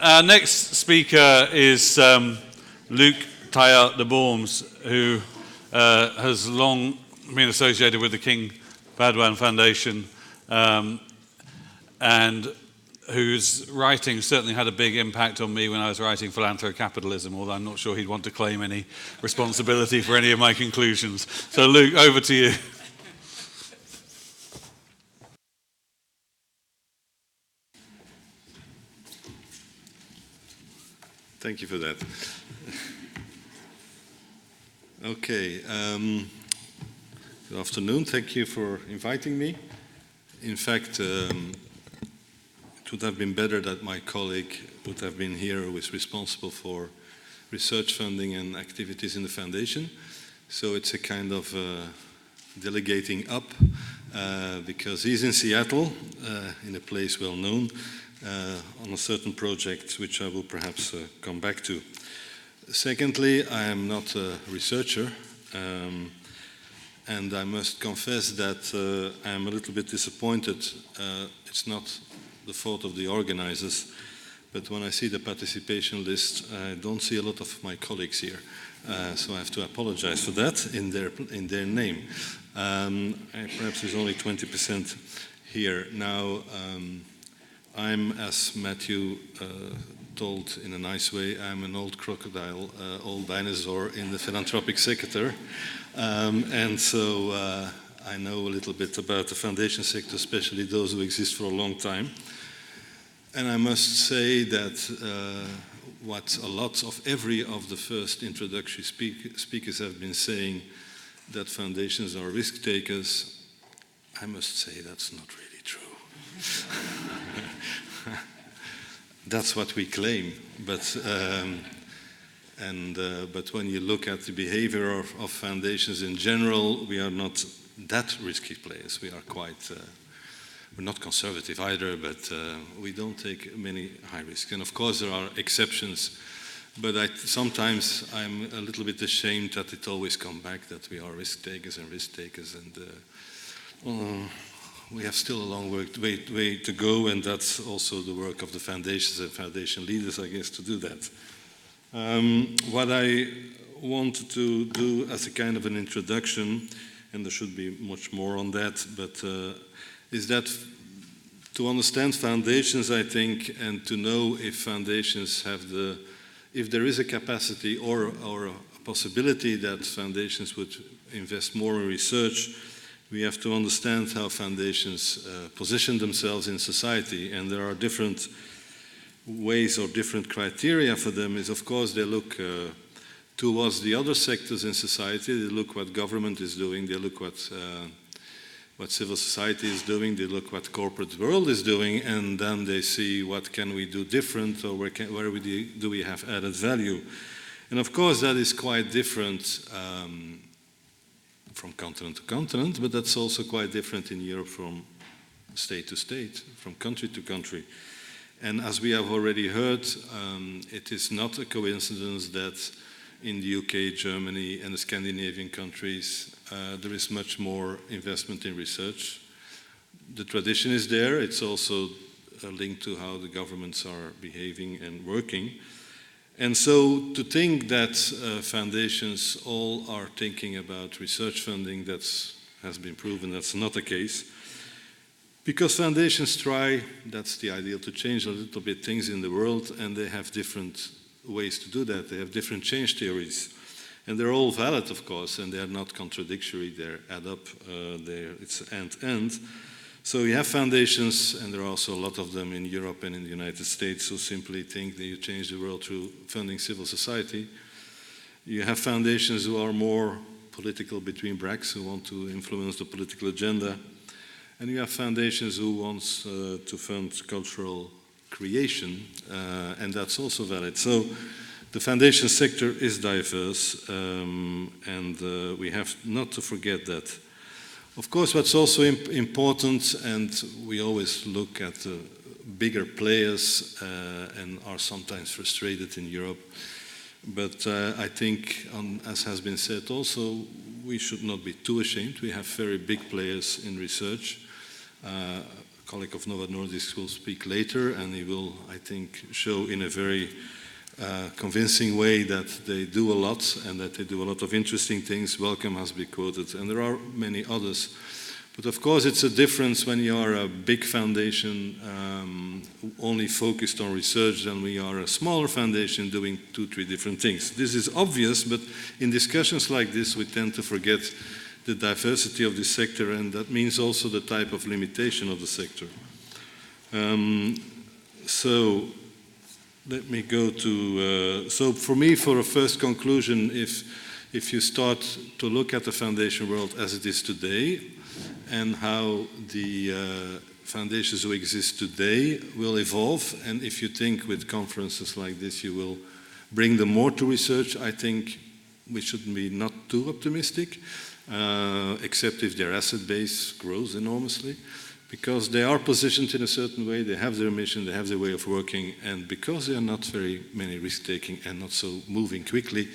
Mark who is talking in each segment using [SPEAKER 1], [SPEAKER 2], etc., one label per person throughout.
[SPEAKER 1] Our next speaker is Luc Tayart de Borms, who has long been associated with the King Baudouin Foundation and whose writing certainly had a big impact on me when I was writing Philanthrocapitalism, although I'm not sure he'd want to claim any responsibility for any of my conclusions. So Luc, over to you.
[SPEAKER 2] Thank you for that. Okay, good afternoon. Thank you for inviting me. In fact, it would have been better that my colleague would have been here, who is responsible for research funding and activities in the foundation. So it's a kind of delegating up because he's in Seattle, in a place well known, on a certain project which I will perhaps come back to. Secondly, I am not a researcher, and I must confess that I am a little bit disappointed. It's not the fault of the organizers, but when I see the participation list, I don't see a lot of my colleagues here, so I have to apologize for that in their name. Perhaps there's only 20% here. Now, I'm, as Matthew told in a nice way, I'm an old crocodile, old dinosaur in the philanthropic sector. And so I know a little bit about the foundation sector, especially those who exist for a long time. And I must say that what a lot of every of the first introductory speakers have been saying, that foundations are risk takers, I must say that's not really true. That's what we claim, but when you look at the behavior of foundations in general, we are not that risky players. We are quite, we're not conservative either, but we don't take many high risks. And of course there are exceptions, but sometimes I'm a little bit ashamed that it always comes back that we are risk takers, and we have still a long way to go, and that's also the work of the foundations and foundation leaders, I guess, to do that. What I wanted to do as a kind of an introduction, and there should be much more on that, but is that to understand foundations, I think, and to know if foundations have if there is a capacity or a possibility that foundations would invest more in research, we have to understand how foundations position themselves in society, and there are different ways or different criteria for them. Is of course they look towards the other sectors in society. They look what government is doing. They look what civil society is doing. They look what corporate world is doing, and then they see what can we do different, or where do we have added value. And of course that is quite different from continent to continent, but that's also quite different in Europe from state to state, from country to country. And as we have already heard, it is not a coincidence that in the UK, Germany, and the Scandinavian countries, there is much more investment in research. The tradition is there. It's also linked to how the governments are behaving and working. And so to think that foundations all are thinking about research funding, that has been proven that's not the case. Because foundations try, that's the ideal, to change a little bit things in the world, and they have different ways to do that. They have different change theories. And they're all valid, of course, and they're not contradictory. They add up, it's end-end. So you have foundations, and there are also a lot of them in Europe and in the United States, who simply think that you change the world through funding civil society. You have foundations who are more political between brackets, who want to influence the political agenda. And you have foundations who want to fund cultural creation, and that's also valid. So the foundation sector is diverse, and we have not to forget that. Of course, what's also important, and we always look at the bigger players and are sometimes frustrated in Europe, but I think, as has been said also, we should not be too ashamed. We have very big players in research. colleague of Novo Nordisk will speak later, and he will, I think, show in a very convincing way that they do a lot and that they do a lot of interesting things. Wellcome has been quoted, and there are many others. But of course, it's a difference when you are a big foundation only focused on research than we are a smaller foundation doing 2-3 different things. This is obvious, but in discussions like this, we tend to forget the diversity of the sector, and that means also the type of limitation of the sector. So let me go to, so for me, for a first conclusion, if you start to look at the foundation world as it is today, and how the foundations who exist today will evolve, and if you think with conferences like this you will bring them more to research, I think we should be not too optimistic, except if their asset base grows enormously, because they are positioned in a certain way, they have their mission, they have their way of working, and because they are not very many risk-taking and not so moving quickly,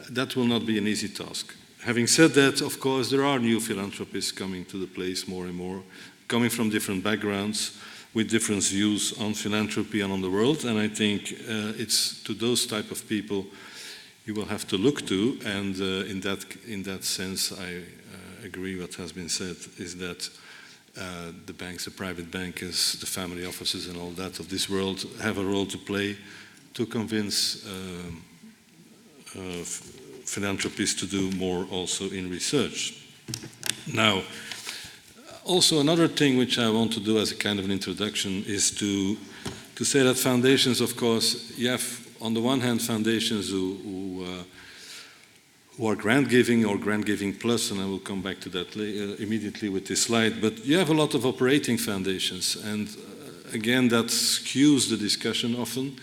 [SPEAKER 2] that will not be an easy task. Having said that, of course, there are new philanthropists coming to the place more and more, coming from different backgrounds, with different views on philanthropy and on the world, and I think it's to those type of people you will have to look to, and in that sense, I agree what has been said, is that the banks, the private bankers, the family offices and all that of this world have a role to play to convince philanthropists to do more also in research. Now, also another thing which I want to do as a kind of an introduction is to say that foundations, of course, you have on the one hand foundations who are grant giving or grant giving plus, and I will come back to that immediately with this slide, but you have a lot of operating foundations, and again that skews the discussion often.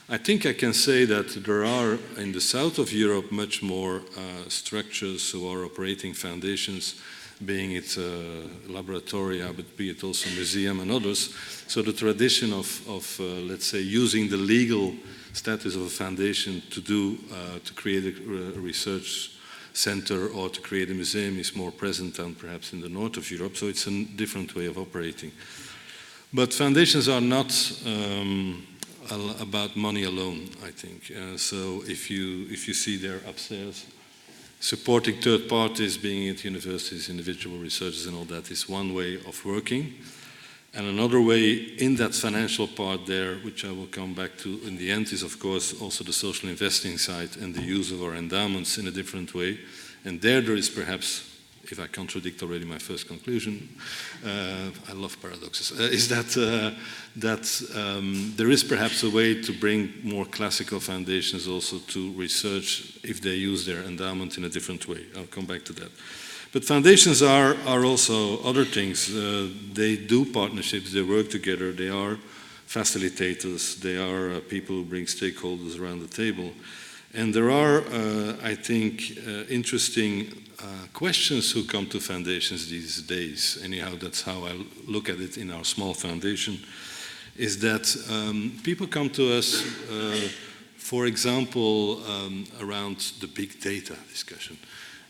[SPEAKER 2] I think I can say that there are in the south of Europe much more structures who are operating foundations, being it laboratoria, but be it also museum and others. So the tradition of let's say, using the legal status of a foundation to create a research center or to create a museum is more present than perhaps in the north of Europe. So it's a different way of operating. But foundations are not about money alone, I think. So if you see there upstairs, supporting third parties, being it universities, individual researchers and all that, is one way of working. And another way in that financial part there, which I will come back to in the end, is of course also the social investing side and the use of our endowments in a different way. And there is perhaps, if I contradict already my first conclusion, I love paradoxes, is that there is perhaps a way to bring more classical foundations also to research if they use their endowment in a different way. I'll come back to that. But foundations are also other things. They do partnerships, they work together, they are facilitators, they are people who bring stakeholders around the table. And there are, I think, interesting questions who come to foundations these days. Anyhow, that's how I look at it in our small foundation, is that people come to us, for example, around the big data discussion.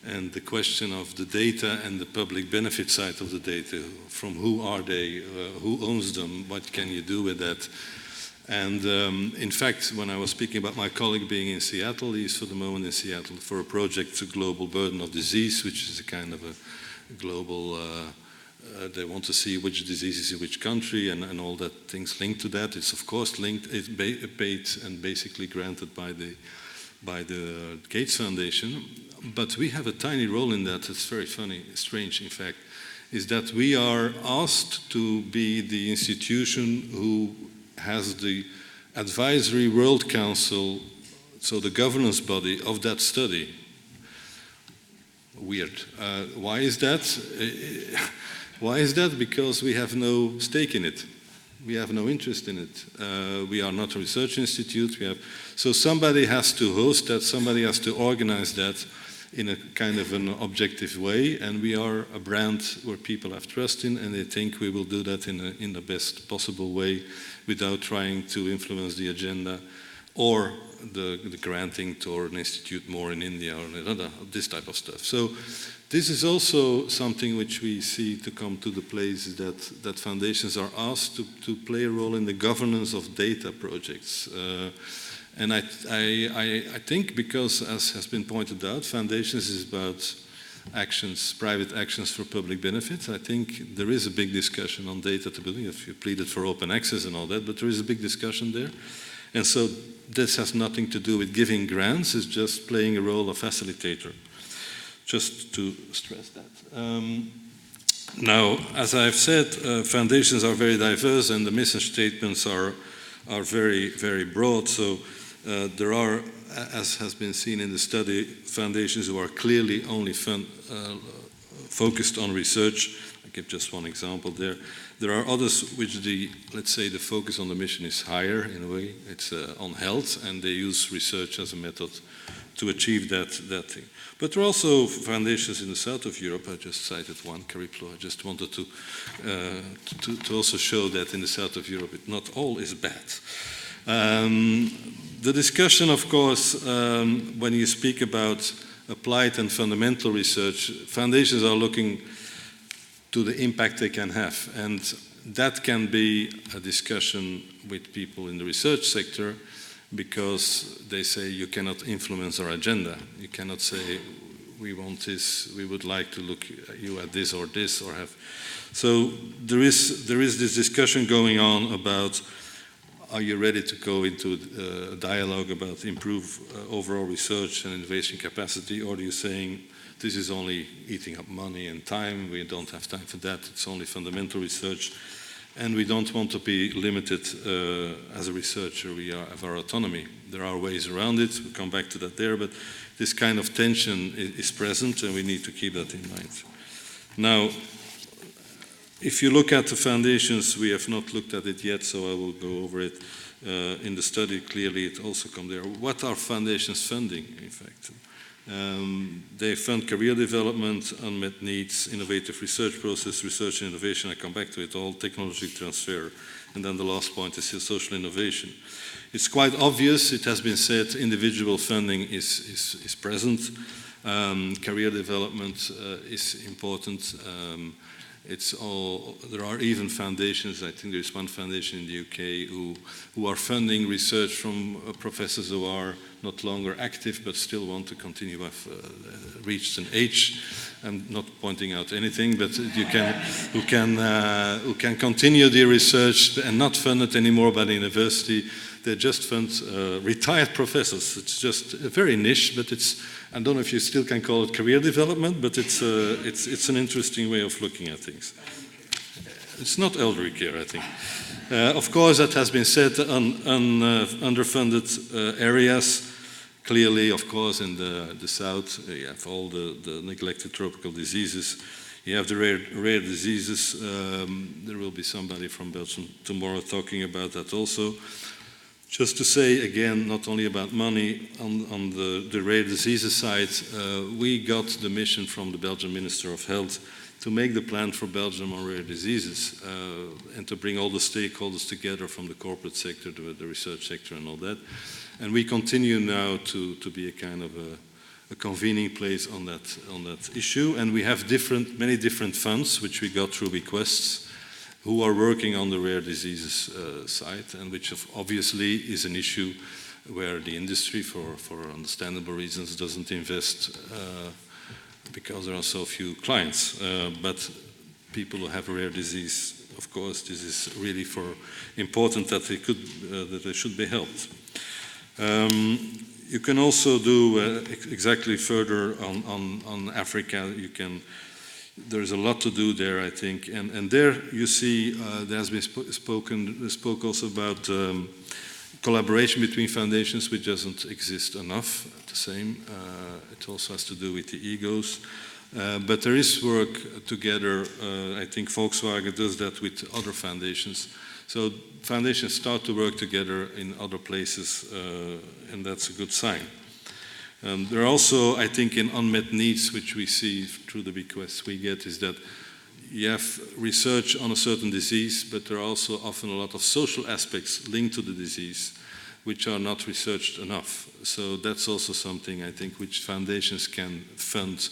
[SPEAKER 2] And the question of the data and the public benefit side of the data, from who are they, who owns them, what can you do with that? And in fact, when I was speaking about my colleague being in Seattle, he's for the moment in Seattle for a project, a global burden of disease, which is a kind of a global, they want to see which diseases in which country and all that things linked to that. It's of course linked, it's paid and basically granted by the Gates Foundation. But we have a tiny role in that. It's very funny, strange in fact, is that we are asked to be the institution who has the advisory World Council, so the governance body of that study. Weird. Why is that? Why is that? Because we have no stake in it. We have no interest in it. We are not a research institute. So somebody has to host that, somebody has to organize that in a kind of an objective way, and we are a brand where people have trust in, and they think we will do that in the best possible way without trying to influence the agenda or the granting to an institute more in India or another, this type of stuff. So this is also something which we see to come to the place that foundations are asked to play a role in the governance of data projects. And I think because, as has been pointed out, foundations is about actions, private actions for public benefit. I think there is a big discussion on data to building, if you pleaded for open access and all that, but there is a big discussion there. And so this has nothing to do with giving grants, it's just playing a role of facilitator, just to stress that. Now, as I've said, foundations are very diverse and the mission statements are very, very broad. So there are, as has been seen in the study, foundations who are clearly only focused on research. I give just one example there. There are others which let's say the focus on the mission is higher in a way. It's on health, and they use research as a method to achieve that thing. But there are also foundations in the south of Europe. I just cited one, Cariplo. I just wanted to also show that in the south of Europe, not all is bad. The discussion, of course, when you speak about applied and fundamental research, foundations are looking to the impact they can have. And that can be a discussion with people in the research sector, because they say you cannot influence our agenda. You cannot say, we want this, we would like to look at you at this or this or have. So there is this discussion going on about, are you ready to go into a dialogue about improve overall research and innovation capacity, or are you saying this is only eating up money and time, we don't have time for that, it's only fundamental research, and we don't want to be limited as a researcher, we have our autonomy. There are ways around it, we'll come back to that there, but this kind of tension is present and we need to keep that in mind. Now, if you look at the foundations, we have not looked at it yet, so I will go over it. In the study, clearly it also comes there. What are foundations funding, in fact? They fund career development, unmet needs, innovative research process, research and innovation, I come back to it all, technology transfer, and then the last point is social innovation. It's quite obvious, it has been said, individual funding is present, career development is important. There are even foundations, I think there's one foundation in the UK who are funding research from professors who are not longer active but still want to continue, have reached an age. I'm not pointing out anything, but who can continue their research and not funded anymore by the university. They just fund retired professors. It's just very niche, but I don't know if you still can call it career development, but it's an interesting way of looking at things. It's not elderly care, I think. Of course, that has been said on underfunded areas. Clearly, of course, in the south, you have all the neglected tropical diseases. You have the rare diseases. There will be somebody from Belgium tomorrow talking about that also. Just to say again, not only about money, on the rare diseases side, we got the mission from the Belgian Minister of Health to make the plan for Belgium on rare diseases and to bring all the stakeholders together from the corporate sector to the research sector and all that. And we continue now to be a kind of a convening place on that issue. And we have many different funds which we got through requests, who are working on the rare diseases side, and which obviously is an issue where the industry, for understandable reasons, doesn't invest because there are so few clients. But people who have a rare disease, of course, this is really important that they should be helped. You can also do exactly further on Africa. There's a lot to do there, I think, and there you see there has been spoke also about collaboration between foundations, which doesn't exist enough. The same, it also has to do with the egos, but there is work together. I think Volkswagen does that with other foundations. So foundations start to work together in other places, and that's a good sign. There are also, I think, in unmet needs, which we see through the requests we get, is that you have research on a certain disease, but there are also often a lot of social aspects linked to the disease which are not researched enough. So that's also something I think which foundations can fund.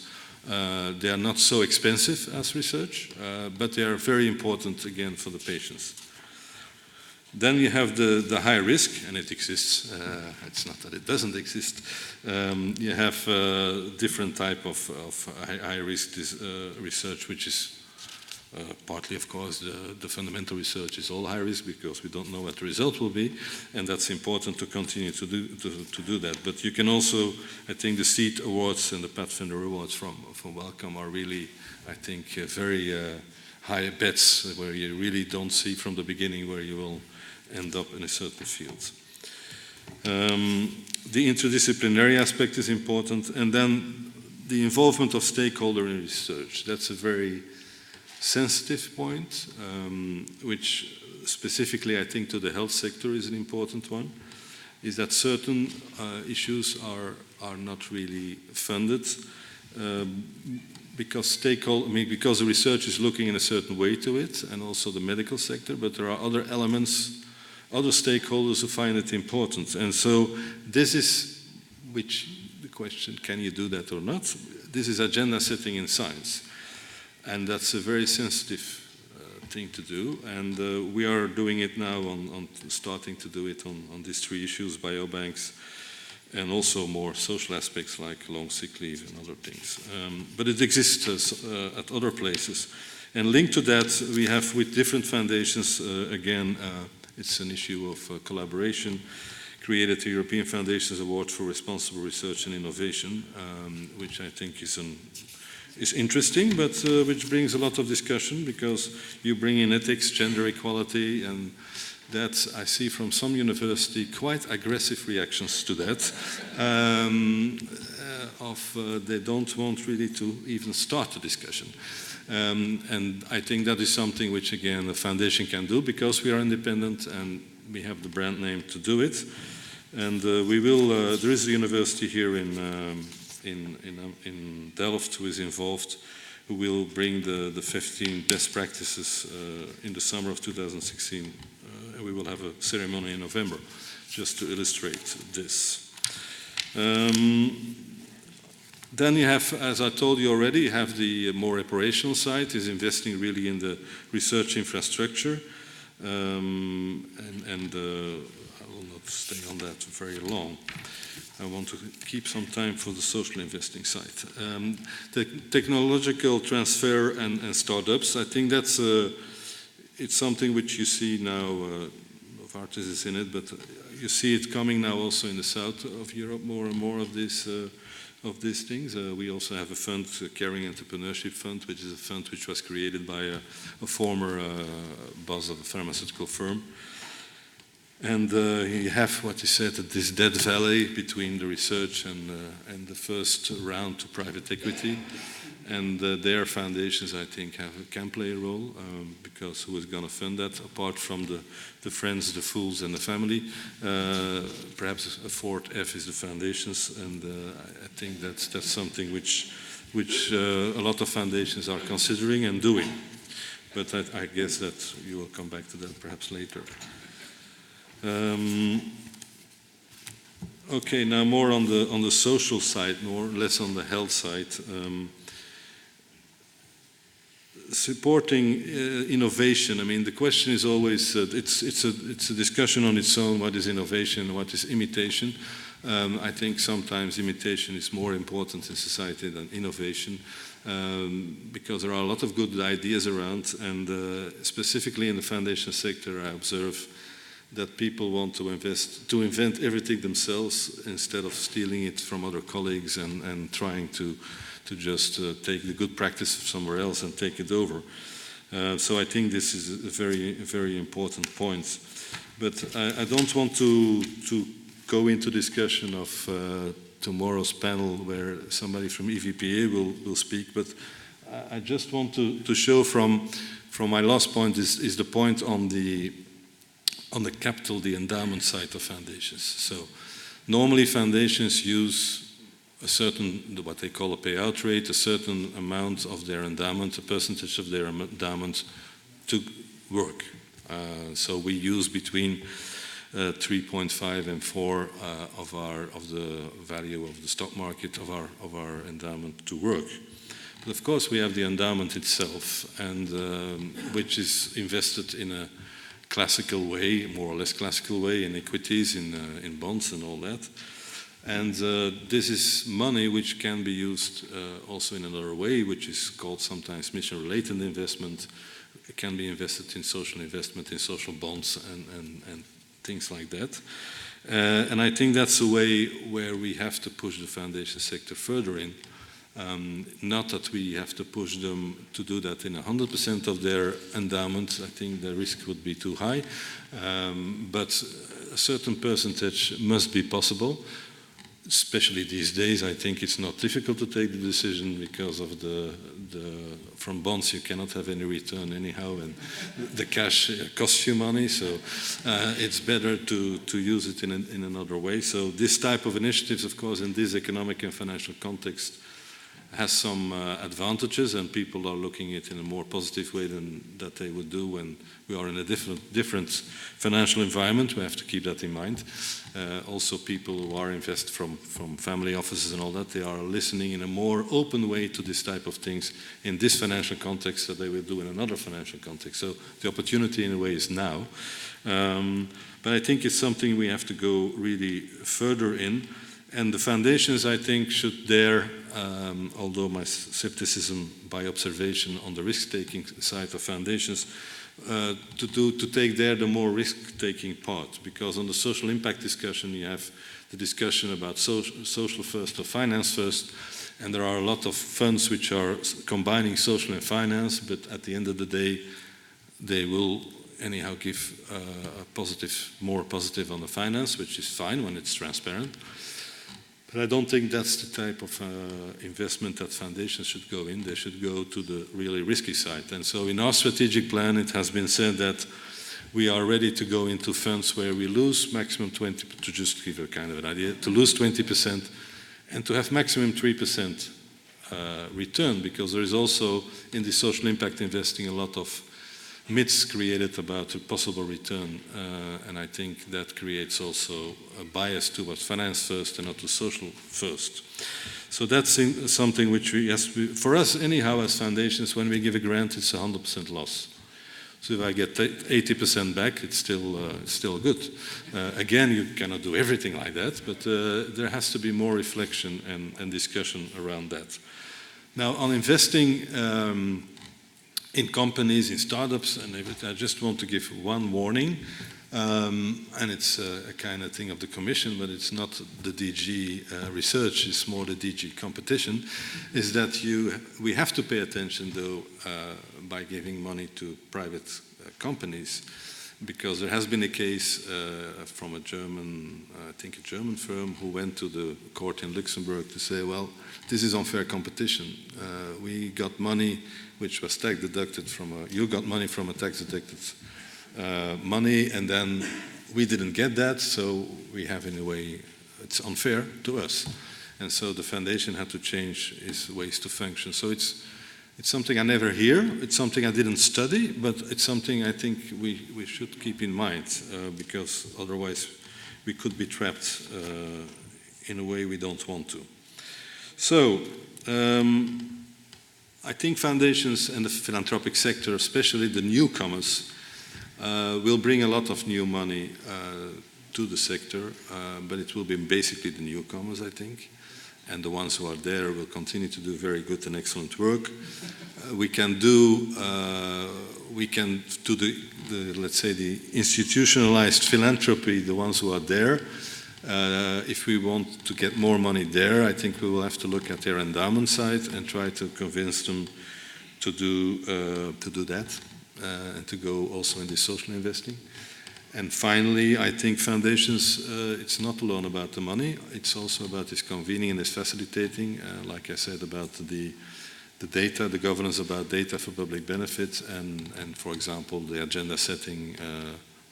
[SPEAKER 2] They are not so expensive as research, but they are very important again for the patients. Then you have the high risk, and it exists. It's not that it doesn't exist. You have different type of high risk research, which is partly, of course, the fundamental research is all high risk because we don't know what the result will be, and that's important to continue to do that. But you can also, I think, the Seed Awards and the Pathfinder Awards from Wellcome are really, I think, very high bets where you really don't see from the beginning where you will end up in a certain field. The interdisciplinary aspect is important, and then the involvement of stakeholder in research. That's a very sensitive point, which specifically I think to the health sector is an important one, is that certain issues are not really funded because because the research is looking in a certain way to it, and also the medical sector, but there are other elements, other stakeholders who find it important. And so this is, which the question, can you do that or not? This is agenda setting in science. And that's a very sensitive thing to do, and we are doing it now on starting to do it on these three issues, biobanks, and also more social aspects like long sick leave and other things. But it exists at other places. And linked to that, we have with different foundations, again, it's an issue of collaboration, created the European Foundations Award for Responsible Research and Innovation, which I think is interesting, but which brings a lot of discussion because you bring in ethics, gender equality, and that I see from some university quite aggressive reactions to that. They don't want really to even start the discussion. And I think that is something which again the foundation can do because we are independent and we have the brand name to do it. And we will. There is a university here in Delft who is involved, who will bring the 15 best practices in the summer of 2016. And we will have a ceremony in November, just to illustrate this. Then you have, as I told you already, you have the more operational side, is investing really in the research infrastructure. I will not stay on that very long. I want to keep some time for the social investing side. The technological transfer and startups, I think that's it's something which you see now, Novartis is in it, but you see it coming now also in the south of Europe, more and more of these things. We also have a fund, a Caring Entrepreneurship Fund, which is a fund which was created by a former boss of a pharmaceutical firm. And you have what you said, this dead valley between the research and the first round to private equity. And their foundations, I think, can play a role because who is going to fund that apart from the friends, the fools, and the family? Perhaps a fourth F is the foundations, and I think that's something which a lot of foundations are considering and doing. But I guess that you will come back to that perhaps later. Okay, now more on the social side, less on the health side. Supporting innovation. I mean, the question is always it's a discussion on its own. What is innovation? What is imitation? I think sometimes imitation is more important in society than innovation because there are a lot of good ideas around, and specifically in the foundation sector, I observe that people want to invent everything themselves instead of stealing it from other colleagues and trying to just take the good practice somewhere else and take it over. So I think this is a very, very important point. But I don't want to go into discussion of tomorrow's panel where somebody from EVPA will speak, but I just want to show from my last point is the point on the capital, the endowment side of foundations. So normally foundations use a certain, what they call a payout rate, a certain amount of their endowment, a percentage of their endowment to work. So we use between 3.5 and 4 of the value of the stock market of our endowment to work. But of course, we have the endowment itself, and which is invested in a classical way, more or less classical way, in equities, in bonds, and all that. And this is money which can be used also in another way, which is called sometimes mission-related investment. It can be invested in social investment, in social bonds, and things like that. And I think that's a way where we have to push the foundation sector further in. Not that we have to push them to do that in 100% of their endowment. I think the risk would be too high. But a certain percentage must be possible. Especially these days, I think it's not difficult to take the decision because of from bonds you cannot have any return anyhow, and the cash costs you money, so it's better to use it in another way. So this type of initiatives, of course, in this economic and financial context, has some advantages, and people are looking at it in a more positive way than that they would do when we are in a different financial environment. We have to keep that in mind. Also, people who are invest from family offices and all that, they are listening in a more open way to this type of things in this financial context that they will do in another financial context. So the opportunity in a way is now. But I think it's something we have to go really further in. And the foundations, I think, should dare, although my skepticism by observation on the risk-taking side of foundations, to take there the more risk-taking part. Because on the social impact discussion, you have the discussion about social first or finance first, and there are a lot of funds which are combining social and finance, but at the end of the day, they will anyhow give more positive on the finance, which is fine when it's transparent. But I don't think that's the type of investment that foundations should go in. They should go to the really risky side. And so in our strategic plan, it has been said that we are ready to go into funds where we lose maximum 20%, to just give a kind of an idea, to lose 20% and to have maximum 3% return, because there is also in the social impact investing a lot of myths created about a possible return, and I think that creates also a bias towards finance first and not to social first. So that's something which for us anyhow as foundations, when we give a grant, it's 100% loss. So if I get 80% back, it's still good. Again, you cannot do everything like that, but there has to be more reflection and discussion around that. Now, on investing in companies, in startups, and I just want to give one warning, and it's a kind of thing of the Commission, but it's not the DG research, it's more the DG competition, is that we have to pay attention, though, by giving money to private companies, because there has been a case from a German firm who went to the court in Luxembourg to say, well, this is unfair competition. We got money which was tax deducted you got money from a tax deducted money, and then we didn't get that, so we have in a way, it's unfair to us. And so the foundation had to change its ways to function. So it's something I never hear, it's something I didn't study, but it's something I think we should keep in mind, because otherwise we could be trapped in a way we don't want to. So, I think foundations and the philanthropic sector, especially the newcomers, will bring a lot of new money to the sector, but it will be basically the newcomers, I think, and the ones who are there will continue to do very good and excellent work. We can do let's say, the institutionalized philanthropy, the ones who are there. If we want to get more money there, I think we will have to look at their endowment side and try to convince them to do that and to go also in the social investing. And finally, I think foundations, it's not alone about the money, it's also about this convening and this facilitating, like I said, about the data, the governance about data for public benefit, and for example, the agenda setting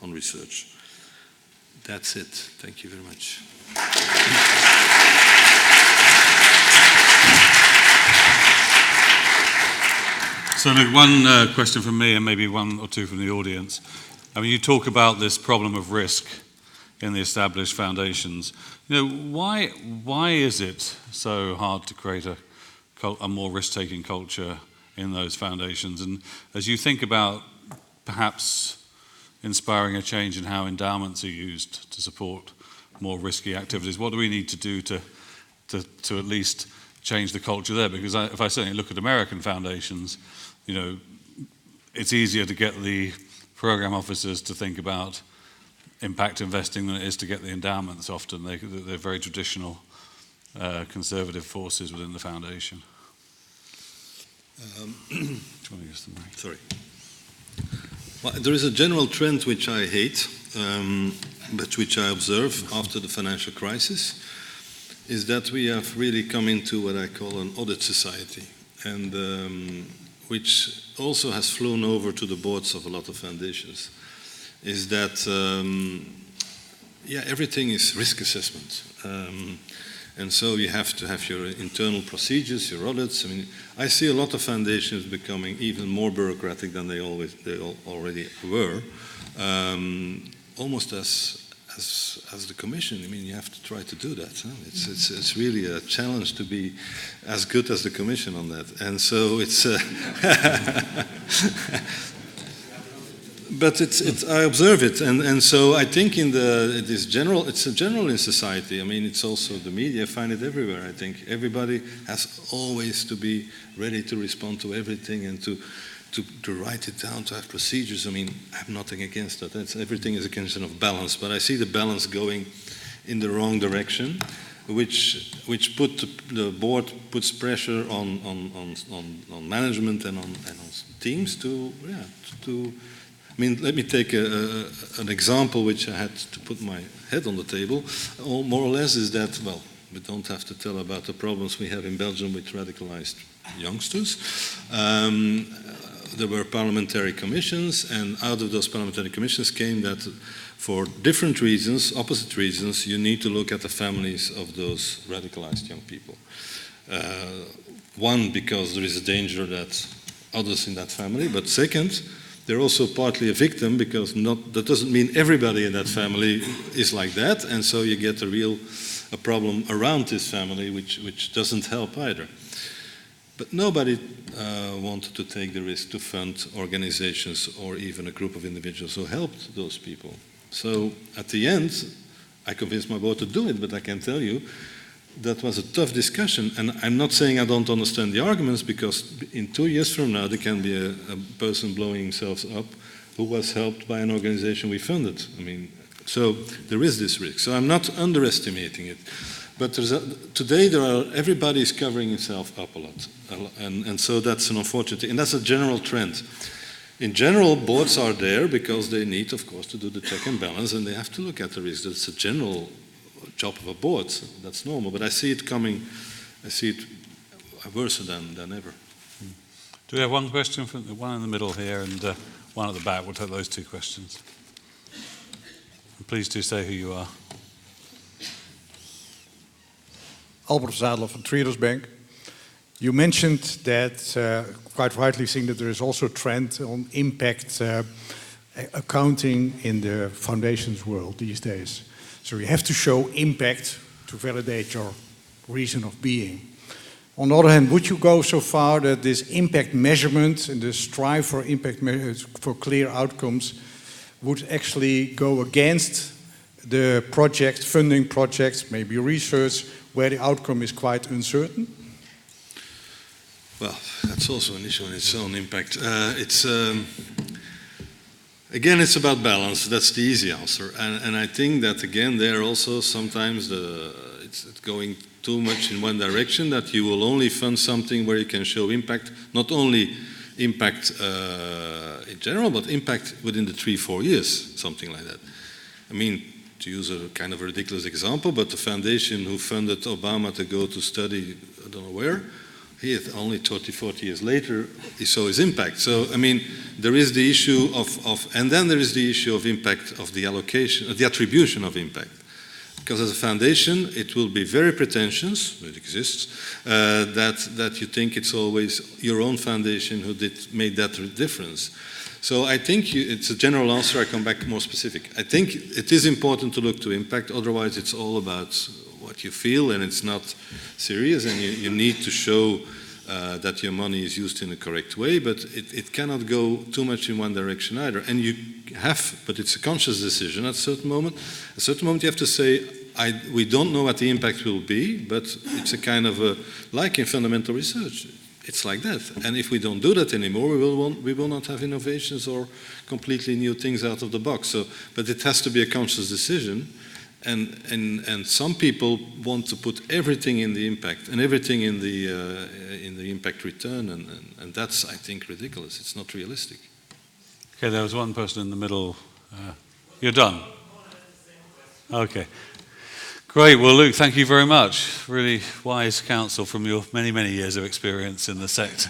[SPEAKER 2] on research. That's it. Thank you very much.
[SPEAKER 1] So, Luc, one question from me and maybe one or two from the audience. I mean, you talk about this problem of risk, in the established foundations. Why is it so hard to create a more risk-taking culture in those foundations? And as you think about perhaps inspiring a change in how endowments are used to support more risky activities, what do we need to do to at least change the culture there? Because if I certainly look at American foundations, it's easier to get the program officers to think about impact investing than it is to get the endowments. Often they're very traditional conservative forces within the foundation. Do you want to use the mic?
[SPEAKER 2] Sorry. Well, there is a general trend which I hate, but which I observe after the financial crisis, is that we have really come into what I call an audit society, and which also has flown over to the boards of a lot of foundations, is that, everything is risk assessment. And so you have to have your internal procedures, your audits. I mean, I see a lot of foundations becoming even more bureaucratic than they already were, almost as the Commission. I mean, you have to try to do that. Huh? It's really a challenge to be as good as the Commission on that. And so it's. But I observe it, and so I think it's a general in society. I mean, it's also the media. I find it everywhere. I think everybody has always to be ready to respond to everything and to write it down, to have procedures. I mean, I have nothing against that. Everything is a question of balance, but I see the balance going in the wrong direction, which the board puts pressure on management and on teams to. I mean, let me take an example which I had to put my head on the table. More or less is that, well, we don't have to tell about the problems we have in Belgium with radicalized youngsters. There were parliamentary commissions, and out of those parliamentary commissions came that for different reasons, opposite reasons, you need to look at the families of those radicalized young people. One, because there is a danger that others in that family, but second, they're also partly a victim because that doesn't mean everybody in that family is like that, and so you get a problem around this family which doesn't help either. But nobody wanted to take the risk to fund organizations or even a group of individuals who helped those people. So at the end, I convinced my board to do it, but I can tell you that was a tough discussion, and I'm not saying I don't understand the arguments, because in 2 years from now there can be a person blowing himself up who was helped by an organization we funded. I mean, so there is this risk. So I'm not underestimating it, but today everybody is covering himself up a lot, and so that's an unfortunate thing, and that's a general trend. In general, boards are there because they need, of course, to do the check and balance, and they have to look at the risk. That's a general job of a board, that's normal, but I see it coming, I see it worse than ever.
[SPEAKER 1] Do we have one question from the one in the middle here and one at the back? We'll take those two questions. And please do say who you are.
[SPEAKER 3] Albert Zadler from Traders Bank. You mentioned that, quite rightly saying that there is also a trend on impact accounting in the foundations world these days. So you have to show impact to validate your reason of being. On the other hand, would you go so far that this impact measurement and the strive for impact for clear outcomes would actually go against the project, funding projects, maybe research, where the outcome is quite uncertain?
[SPEAKER 2] Well, that's also an issue in its own impact. Again, it's about balance. That's the easy answer. And I think that, again, there also sometimes it's going too much in one direction, that you will only fund something where you can show impact, not only impact in general, but impact within the 3-4 years, something like that. I mean, to use a kind of a ridiculous example, but the foundation who funded Obama to go to study, I don't know where, he had only 30-40 years later, he saw his impact. So, I mean, there is the issue and then there is the issue of impact of the allocation, the attribution of impact. Because as a foundation, it will be very pretentious, it exists, that you think it's always your own foundation who made that difference. So I think it's a general answer. I come back more specific. I think it is important to look to impact. Otherwise, it's all about what you feel, and it's not serious. And you need to show that your money is used in a correct way. But it cannot go too much in one direction either. And you have, but it's a conscious decision at a certain moment. At a certain moment, you have to say, we don't know what the impact will be, but it's a kind of like in fundamental research. It's like that. And if we don't do that anymore, we will not have innovations or completely new things out of the box. So, but it has to be a conscious decision. And some people want to put everything in the impact and everything in the impact return, and that's, I think, ridiculous. It's not realistic.
[SPEAKER 1] Okay, there was one person in the middle. You're done? Okay. Great. Well, Luc, thank you very much. Really wise counsel from your many, many years of experience in the sector.